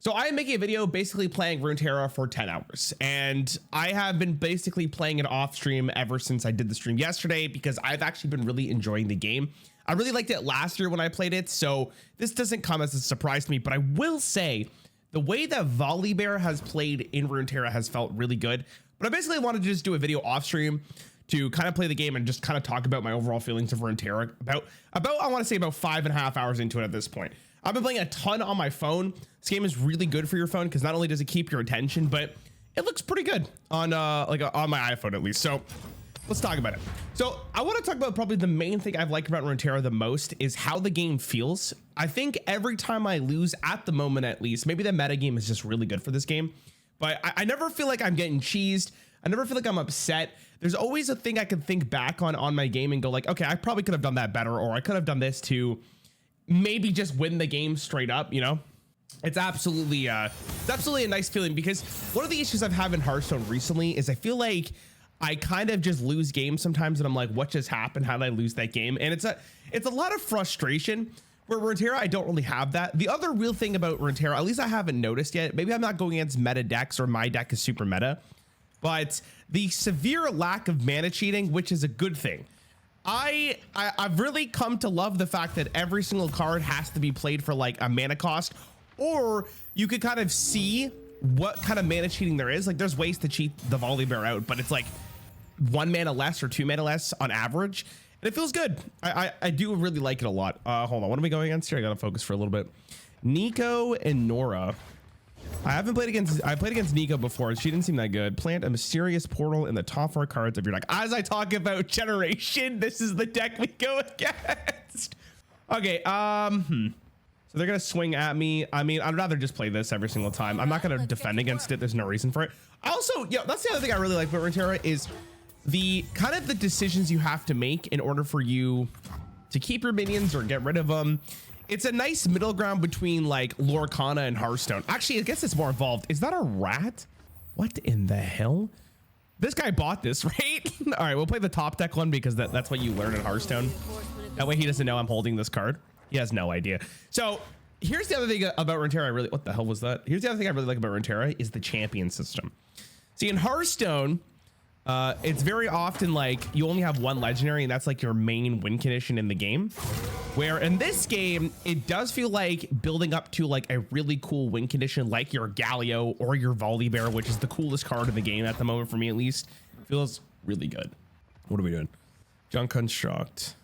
So I am making a video basically playing Runeterra for 10 hours, and I have been basically playing it off stream ever since I did the stream yesterday because I've actually been really enjoying the game. I really liked it last year when I played it, so this doesn't come as a surprise to me, but I will say the way that Volibear has played in Runeterra has felt really good. But I basically wanted to just do a video off stream to kind of play the game and just kind of talk about my overall feelings of Runeterra about I want to say about 5.5 hours into it at this point. I've been playing a ton on my phone. This game is really good for your phone because not only does it keep your attention, but it looks pretty good on on my iPhone at least. So let's talk about it. So I want to talk about probably the main thing I've liked about Runeterra the most is how the game feels. I think every time I lose, at the moment at least, maybe the meta game is just really good for this game, but I never feel like I'm getting cheesed. I never feel like I'm upset. There's always a thing I can think back on my game and go like, okay, I probably could have done that better, or I could have done this to maybe just win the game straight up, you know? It's absolutely a nice feeling, because one of the issues I've had in Hearthstone recently is I feel like I kind of just lose games sometimes and I'm like, what just happened? How did I lose that game? And it's a lot of frustration. Where Runeterra, I don't really have that. The other real thing about Runeterra, at least I haven't noticed yet, maybe I'm not going against meta decks or my deck is super meta, but the severe lack of mana cheating, which is a good thing. I've really come to love the fact that every single card has to be played for like a mana cost, or you could kind of see what kind of mana cheating there is. Like there's ways to cheat the Volibear out, but it's like 1 mana less or 2 mana less on average. And it feels good. I do really like it a lot. Hold on, what am we going against here? I gotta focus for a little bit. Nico and Nora. I played against Nico before. She didn't seem that good. Plant a mysterious portal in the top 4 cards of your deck. As I talk about generation, this is the deck we go against. Okay, so they're gonna swing at me. I mean, I'd rather just play this every single time. I'm not gonna defend against it. There's no reason for it. Also, that's the other thing I really like about Runeterra is the kind of the decisions you have to make in order for you to keep your minions or get rid of them. It's a nice middle ground between like Lorcana and Hearthstone. Actually, I guess it's more involved. Is that a rat? What in the hell? This guy bought this, right? All right, we'll play the top deck one because that's what you learn in Hearthstone. That way he doesn't know I'm holding this card. He has no idea. So here's the other thing about Runeterra. What the hell was that? Here's the other thing I really like about Runeterra is the champion system. See, in Hearthstone, it's very often like you only have 1 legendary and that's like your main win condition in the game, where in this game it does feel like building up to like a really cool win condition like your Galio or your Volibear, which is the coolest card in the game at the moment for me at least. Feels really good. What are we doing? Junk Construct.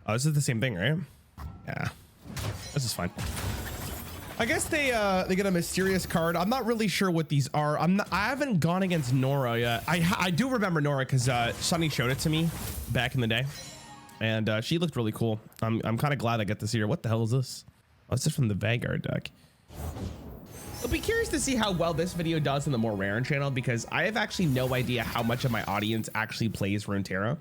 Oh, this is the same thing, right? Yeah, this is fine. I guess they get a mysterious card. I'm not really sure what these are. I haven't gone against Nora yet. I do remember Nora because Sunny showed it to me back in the day, and she looked really cool. I'm kind of glad I get to see her. What the hell is this? Oh, it's just from the Vanguard deck. I'll be curious to see how well this video does in the more Rarran channel, because I have actually no idea how much of my audience actually plays Runeterra,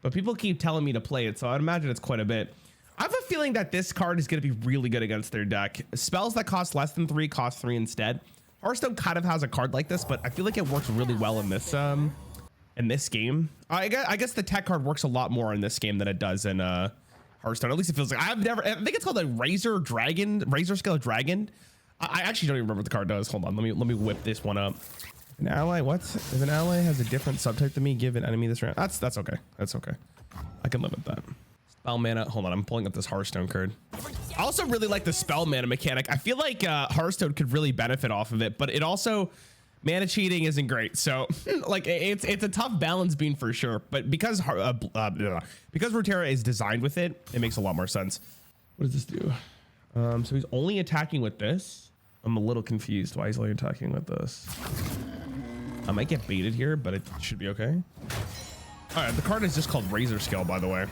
but people keep telling me to play it, so I'd imagine it's quite a bit. I have a feeling that this card is going to be really good against their deck. Spells that cost less than 3 cost 3 instead. Hearthstone kind of has a card like this, but I feel like it works really well in this game. I guess the tech card works a lot more in this game than it does in Hearthstone. At least it feels like. I think it's called a Razor Scale Dragon. I actually don't even remember what the card does. Hold on, let me whip this one up. An ally, what? If an ally has a different subtype than me, give an enemy this round. That's okay. That's okay. I can live with that. Spell mana. Hold on, I'm pulling up this Hearthstone card. I also really like the spell mana mechanic. I feel like Hearthstone could really benefit off of it, but it also, mana cheating isn't great. So like it's a tough balance beam for sure. But because Runeterra is designed with it, it makes a lot more sense. What does this do? So he's only attacking with this. I'm a little confused why he's only attacking with this. I might get baited here, but it should be okay. All right, the card is just called Razor Scale, by the way.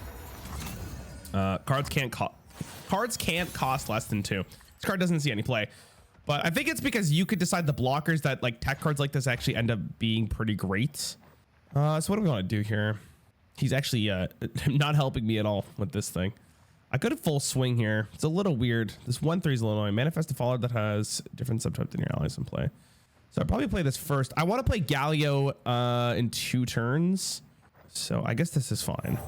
Cards can't cost less than 2. This card doesn't see any play, but I think it's because you could decide the blockers that like tech cards like this actually end up being pretty great. So what do we want to do here? He's actually not helping me at all with this thing. I could have full swing here. It's a little weird. This 1/3 is a little annoying. Manifest a follower that has different subtype than your allies in play. So I'll probably play this first. I want to play Galio in 2 turns. So I guess this is fine.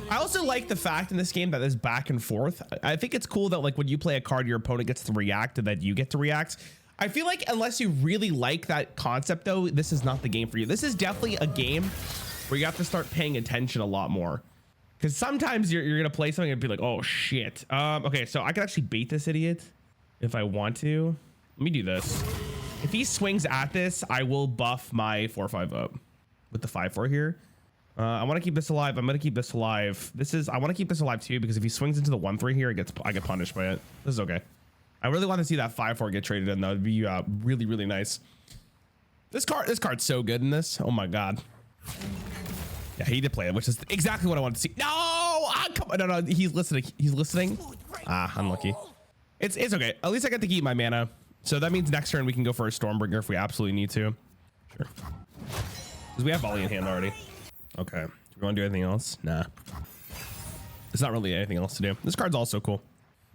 I also like the fact in this game that there's back and forth. I think it's cool that like when you play a card, your opponent gets to react and then you get to react. I feel like unless you really like that concept though, this is not the game for you. This is definitely a game where you have to start paying attention a lot more. Because sometimes you're gonna play something and be like, oh shit. Okay, so I can actually bait this idiot if I want to. Let me do this. If he swings at this, I will buff my 4/5 up with the 5/4 here. I want to keep this alive. I'm gonna keep this alive. I want to keep this alive too because if he swings into the 1/3 here, I get punished by it. This is okay. I really want to see that 5/4 get traded in though. It'd be really, really nice. This card's so good in this. Oh my god. Yeah, he did play it, which is exactly what I wanted to see. No, come on. No, he's listening. He's listening. Unlucky. It's okay. At least I get to keep my mana. So that means next turn we can go for a Stormbringer if we absolutely need to. Sure. Because we have Volley in hand already. Okay. Do we want to do anything else? Nah. There's not really anything else to do. This card's also cool.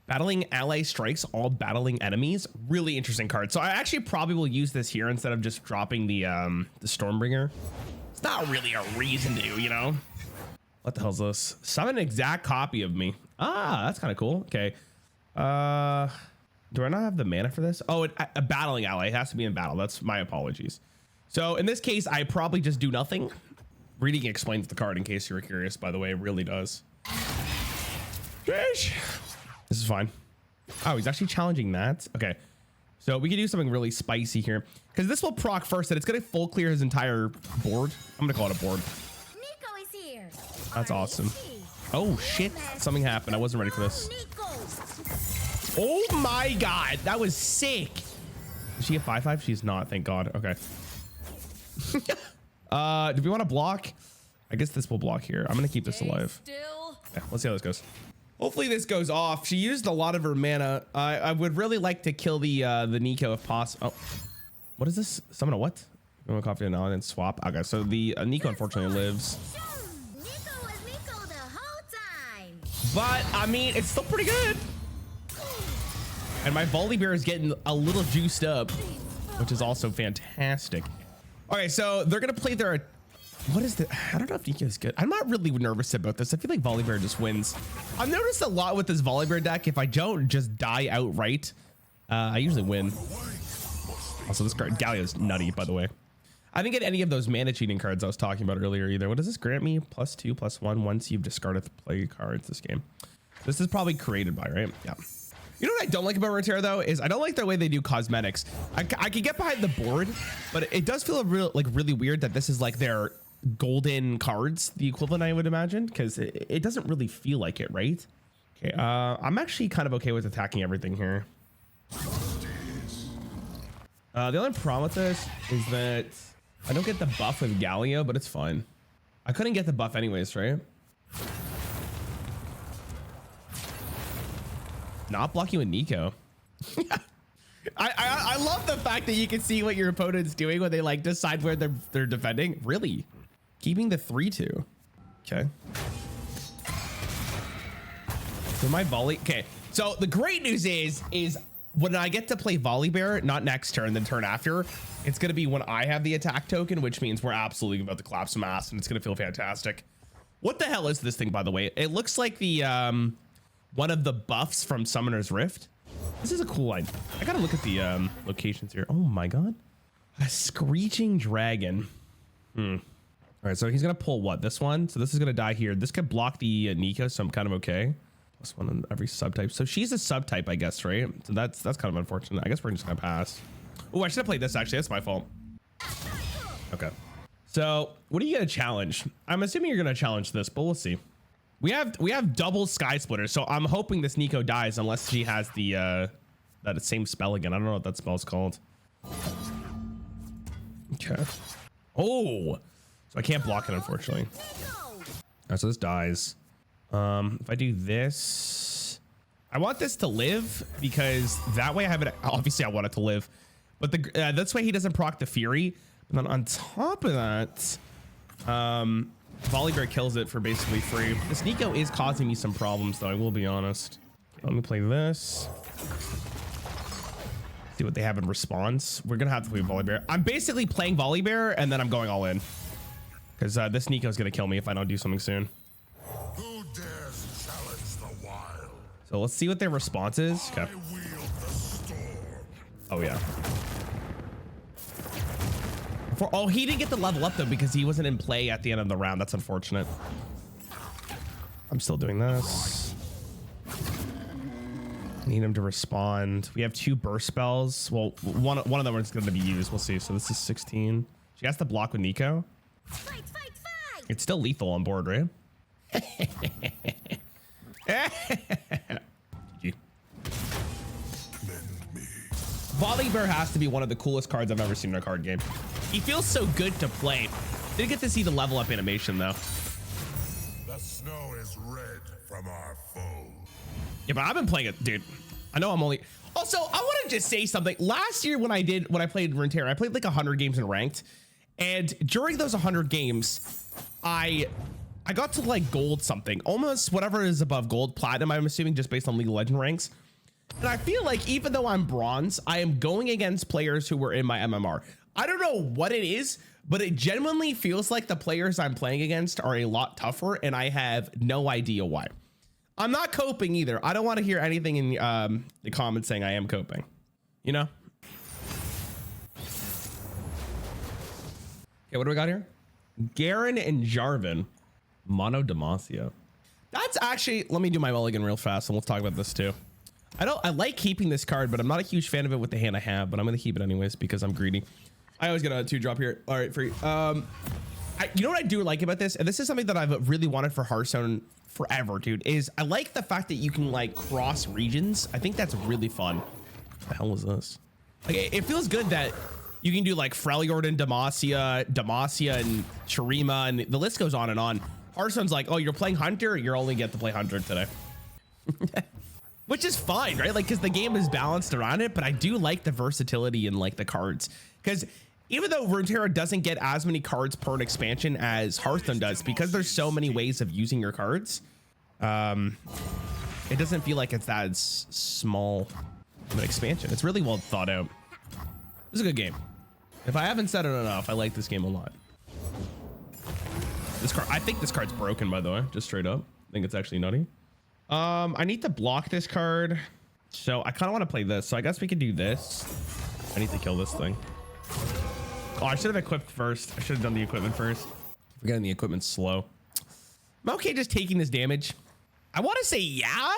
Battling ally strikes all battling enemies. Really interesting card. So I actually probably will use this here instead of just dropping the Stormbringer. It's not really a reason to, you know. What the hell is this? Summon an exact copy of me. That's kind of cool. Okay. Do I not have the mana for this? Oh, a battling ally. It has to be in battle. That's my apologies. So in this case, I probably just do nothing. Reading explains the card in case you were curious, by the way. It really does. Fish. This is fine. Oh, he's actually challenging that. Okay. So we can do something really spicy here because this will proc first and it's going to full clear his entire board. I'm going to call it a board. Nico is here. That's awesome. Oh shit. Something happened. I wasn't ready for this. Oh my god, that was sick. Is she a 5/5? She's not, thank god. Okay. Do we want to block? I guess this will block here. I'm gonna keep this alive. Yeah, let's see how this goes. Hopefully this goes off. She used a lot of her mana. I would really like to kill the Nico if possible. Oh, what is this? Summon a what? I'm copy it now and then swap. Okay, so the Nico unfortunately lives. Nico was Nico the whole time. But I mean, it's still pretty good. And my Volibear is getting a little juiced up, which is also fantastic. Okay, so they're gonna play their. What is the? I don't know if Nico is good. I'm not really nervous about this. I feel like Volibear just wins. I've noticed a lot with this Volibear deck. If I don't just die outright, I usually win. Also, this card Galio's nutty, by the way. I didn't get any of those mana cheating cards I was talking about earlier either. What does this grant me? +2/+1 once you've discarded the play cards this game. This is probably created by, right? Yeah. You know what I don't like about Runeterra though is I don't like the way they do cosmetics. I can get behind the board, but it does feel really weird that this is like their golden cards, the equivalent I would imagine, because it doesn't really feel like it, right? Okay, I'm actually kind of okay with attacking everything here. The only problem with this is that I don't get the buff with Galio, but it's fine. I couldn't get the buff anyways, right? Not blocking with Nico. I love the fact that you can see what your opponent's doing when they like decide where they're defending. Really? Keeping the 3/2. Okay. So my volley. Okay. So the great news is when I get to play Volibear, not next turn, then turn after, it's going to be when I have the attack token, which means we're absolutely about to clap some ass and it's going to feel fantastic. What the hell is this thing, by the way? It looks like the, one of the buffs from Summoner's Rift. This is a cool line. I gotta look at the locations here. Oh my god. A Screeching Dragon. All right, so he's gonna pull what? This one? So this is gonna die here. This could block the Nico, so I'm kind of okay. +1 on every subtype. So she's a subtype, I guess, right? So that's kind of unfortunate. I guess we're just gonna pass. Oh, I should have played this actually. That's my fault. Okay. So what are you gonna challenge? I'm assuming you're gonna challenge this, but we'll see. We have double Sky Splitters, so I'm hoping this Nico dies unless she has the that same spell again. I don't know what that spell's called. Okay. Oh, so I can't block it unfortunately. All right, so this dies. If I do this, I want this to live because that way I have it. Obviously, I want it to live, but this way he doesn't proc the Fury. And then on top of that, Volibear kills it for basically free. This Nico is causing me some problems though, I will be honest. Okay, let me play this. See what they have in response. We're gonna have to play Volibear. I'm basically playing Volibear and then I'm going all in. Because this Nico is gonna kill me if I don't do something soon. So let's see what their response is. Okay. Oh yeah. Oh, he didn't get the level up though because he wasn't in play at the end of the round. That's unfortunate. I'm still doing this. Need him to respond. We have 2 burst spells. Well, one of them is going to be used. We'll see. So this is 16. She has to block with Nico. Fight, fight, fight! It's still lethal on board, right? GG. Volibear has to be one of the coolest cards I've ever seen in a card game. He feels so good to play. Didn't get to see the level up animation though. The snow is red from our foe. Yeah, but I've been playing it, dude. I know I'm only. Also, I want to just say something. Last year when I played Runeterra, I played like 100 games in ranked, and during those 100 games, I got to like gold something, almost whatever is above gold, platinum. I'm assuming just based on League of Legends ranks. And I feel like even though I'm bronze, I am going against players who were in my MMR. I don't know what it is, but it genuinely feels like the players I'm playing against are a lot tougher, and I have no idea why. I'm not coping either. I don't want to hear anything in the comments saying I am coping, you know? Okay, what do we got here? Garen and Jarvan. Mono Demacia. That's actually, let me do my mulligan real fast and we'll talk about this too. I like keeping this card, but I'm not a huge fan of it with the hand I have, but I'm going to keep it anyways because I'm greedy. I always get a 2-drop here. All right, free. You know what I do like about this? And this is something that I've really wanted for Hearthstone forever, dude, is I like the fact that you can like cross regions. I think that's really fun. What the hell was this? Like, it feels good that you can do like Freljord and Demacia and Shurima, and the list goes on and on. Hearthstone's like, oh, you're playing Hunter, you only get to play Hunter today. Which is fine, right? Like, because the game is balanced around it, but I do like the versatility in like the cards. Because even though Runeterra doesn't get as many cards per an expansion as Hearthstone does, because there's so many ways of using your cards, it doesn't feel like it's that small of an expansion. It's really well thought out. This is a good game. If I haven't said it enough, I like this game a lot. This card, I think this card's broken, by the way, just straight up. I think it's actually nutty. I need to block this card, so I kind of want to play this. So I guess we could do this. I need to kill this thing. Oh, I should have equipped first. I should have done the equipment first. We're getting the equipment slow. I'm okay just taking this damage. I want to say yeah,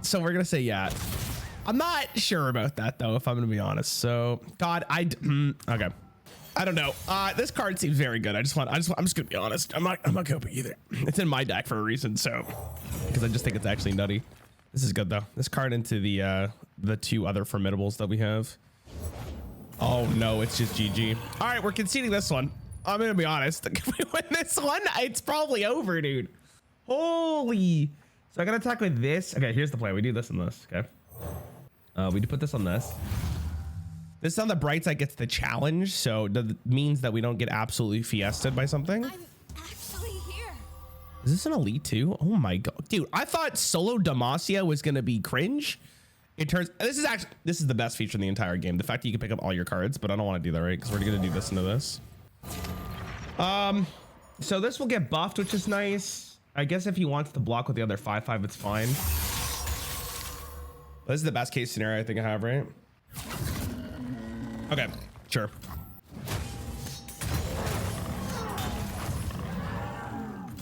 so we're gonna say yeah. I'm not sure about that though, if I'm gonna be honest. So God, okay. I don't know. This card seems very good. I'm just gonna be honest. I'm not coping either. It's in my deck for a reason, so because I just think it's actually nutty. This is good though. This card into the 2 other formidables that we have. Oh no, it's just GG. All right, we're conceding this one. I'm gonna be honest. If we win this one, it's probably over, dude. Holy. So I gotta attack with this. Okay, here's the play. We do this and this. Okay. We do put this on this. This on the bright side gets the challenge, so that means that we don't get absolutely fiested by something. I'm actually here. Is this an elite too? Oh my god, dude! I thought solo Demacia was gonna be cringe. It turns this is the best feature in the entire game. The fact that you can pick up all your cards, but I don't want to do that, right? Because we're gonna do this into this. So this will get buffed, which is nice. I guess if he wants to block with the other 5/5, it's fine. But this is the best case scenario I think I have, right? Okay, sure.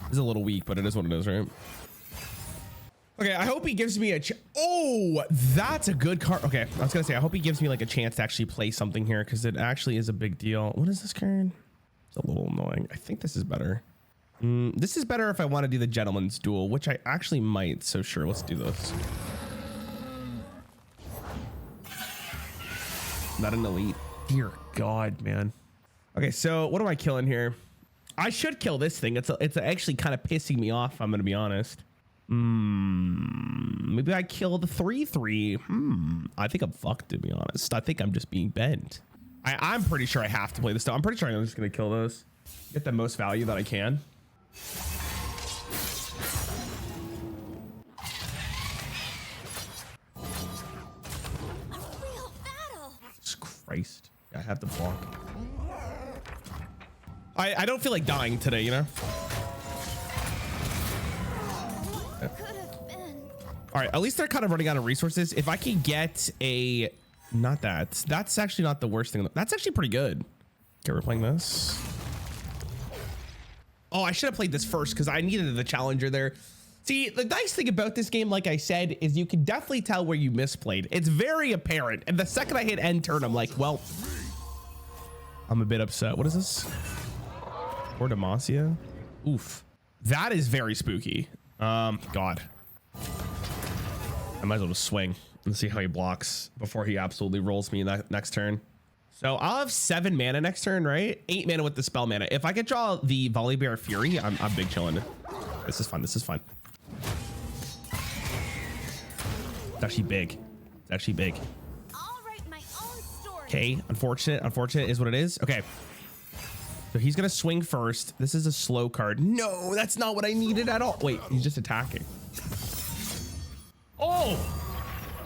This is a little weak, but it is what it is, right? Okay, I hope he gives me a oh, that's a good card. Okay, I was gonna say, I hope he gives me like a chance to actually play something here, because it actually is a big deal. What is this card? It's a little annoying. I think this is better. This is better if I want to do the Gentleman's Duel, which I actually might. So sure, let's do this. Not an elite. Dear God, man. Okay, so what am I killing here? I should kill this thing. It's actually kind of pissing me off, I'm gonna be honest. Maybe I kill the 3/3. I think I'm fucked, to be honest. I think I'm just being bent. I'm pretty sure I have to play this stuff. I'm pretty sure I'm just gonna kill this. Get the most value that I can. Christ. I have to block. I don't feel like dying today, you know? All All right, at least they're kind of running out of resources. If I can get a, not that, that's actually not the worst thing. That's actually pretty good. Okay, we're playing this. Oh, I should have played this first because I needed the challenger there. See, the nice thing about this game, like I said, is you can definitely tell where you misplayed. It's very apparent. And the second I hit end turn, I'm like, well, I'm a bit upset. What is this? Or Demacia? Oof. That is very spooky. God. I might as well just swing and see how he blocks before he absolutely rolls me in that next turn. So I'll have 7 mana next turn, right? 8 mana with the spell mana. If I could draw the Volibear Fury, I'm big chilling. This is fun. This is fun. It's actually big. It's actually big. I'll write my own story. Okay, unfortunate. Unfortunate is what it is. Okay. So he's gonna swing first. This is a slow card. No, that's not what I needed at all. Wait, he's just attacking. Oh!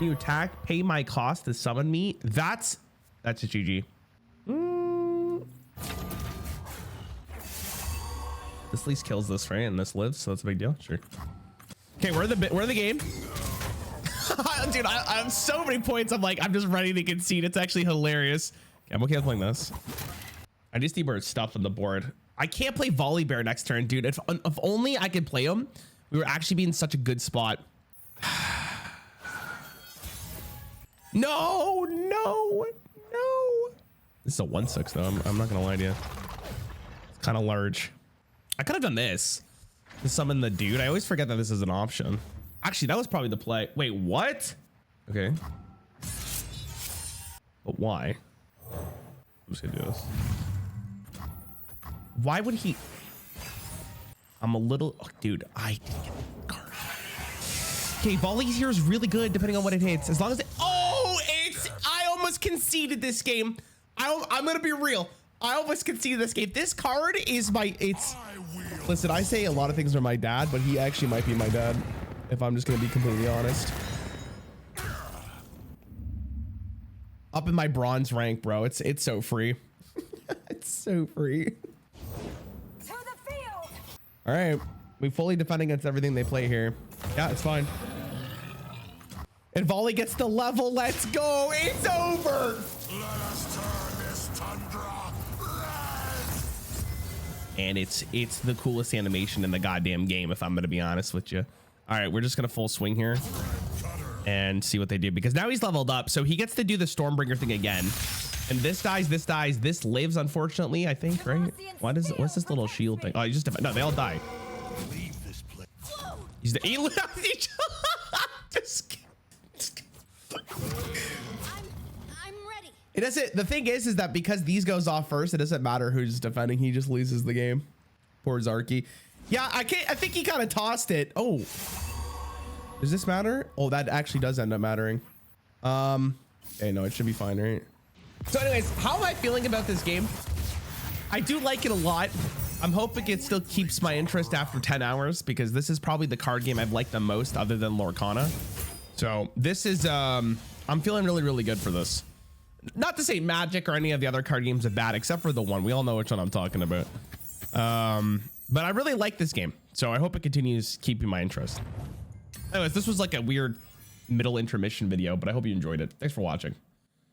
You attack, pay my cost to summon me. That's a GG. This at least kills this, right? And this lives, so that's a big deal. Sure. Okay, we're the game. Dude, I have so many points. I'm like, I'm just ready to concede. It's actually hilarious. Okay, I'm okay with playing this. I just need more stuff on the board. I can't play Volibear next turn, dude. If only I could play him, we would actually be in such a good spot. No, no, no. This is a 1/6 though. I'm not gonna lie to you. It's kind of large. I could have done this to summon the dude. I always forget that this is an option. Actually, that was probably the play. Wait, what? Okay. But why? I'm just gonna do this. Why would he? I'm a little, oh, dude, I didn't get the card. Okay, Volley's here is really good depending on what it hits. As long as it, oh, I almost conceded this game. I'm gonna be real. I almost conceded this game. This card is listen, I say a lot of things are my dad, but he actually might be my dad, if I'm just gonna be completely honest. Up in my bronze rank, bro. It's so free. It's so free. To the field. All right, we fully defend against everything they play here. Yeah, it's fine. And Volley gets the level. Let's go. It's over. Let us turn this tundra red. And it's the coolest animation in the goddamn game, if I'm gonna be honest with you. All right, we're just gonna full swing here and see what they do, because now he's leveled up, so he gets to do the Stormbringer thing again. And this dies, this lives, unfortunately, I think, right? What's this little shield thing? Oh, you just, no, they all die. He's he just I'm ready. it doesn't, the thing is that because these goes off first, it doesn't matter who's defending, he just loses the game. Poor Zarky. Yeah, I think he kind of tossed it. Oh, does this matter? Oh, that actually does end up mattering. Okay, no, it should be fine, right? So anyways, how am I feeling about this game? I do like it a lot. I'm hoping it still keeps my interest after 10 hours, because this is probably the card game I've liked the most other than Lorcana. So this is, I'm feeling really, really good for this. Not to say Magic or any of the other card games are bad, except for the one. We all know which one I'm talking about. But I really like this game, so I hope it continues keeping my interest. Anyways, this was like a weird middle intermission video, but I hope you enjoyed it. Thanks for watching.